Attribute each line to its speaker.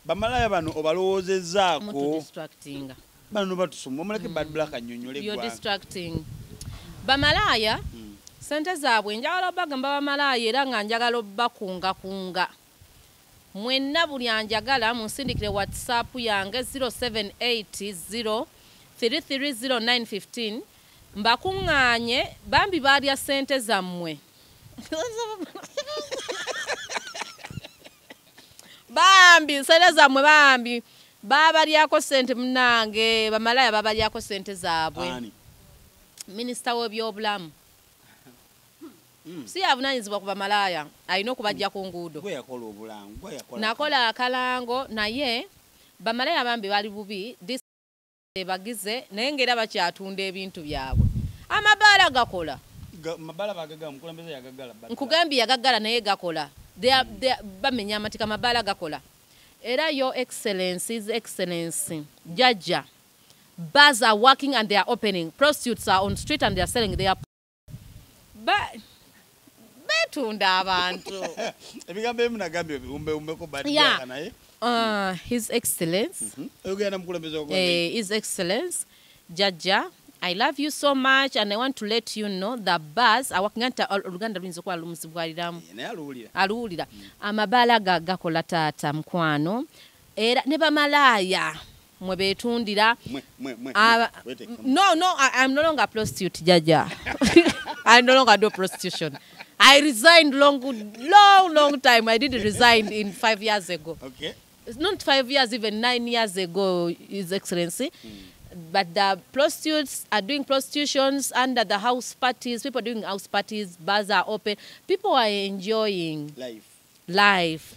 Speaker 1: Bamalaaya bano obalowoozezaako.
Speaker 2: Distracting.
Speaker 1: Bano batusoma omuleke bad black annyonnyole
Speaker 2: You're
Speaker 1: gwa.
Speaker 2: distracting. Bamalaaya sente zaabwe njagala obagamba bamalaaya era nga njagala obakungakunga. Mwenna buli anjagala munsindikire WhatsApp yange 0780330915 mbakuŋŋaanye bambi baalya sente zammwe. Bambi sente zammwe bambi babalyako sente munange bamalaaya babalyako sente zaabwe. Minisita w'ebyobulamu si avunaanyizibwa ku bamalaaya alina okubajja ku nguudo. Nakola akalango naye bamalaaya bambi bali bubi bagize naye ng'era bakyatunda ebintu byabwe. Amabbaala gakola nkugambye yagaggala naye gakola bamenya amatika amabbaala gakola. Era your excellencies excellency jajja bars are working and they are opening. Prostitutes are on street and they are selling. They are betunda abantu. His Excellence. His Excellence Jajja, I love you so much and I want to let you know the bars are working at Uganda aluwulira amabbaala gakola taata mukwano era ne bamalaaya mwe beetundira. No, I'm no longer a prostitute, Jajja. I no longer do prostitution. I resigned long time. I did resign in 5 years ago.
Speaker 1: Okay.
Speaker 2: It's not 5 years, even 9 years ago, His Excellency. But the prostitutes are doing prostitutions under the house parties. People are doing house parties. Bars are open. People are enjoying life.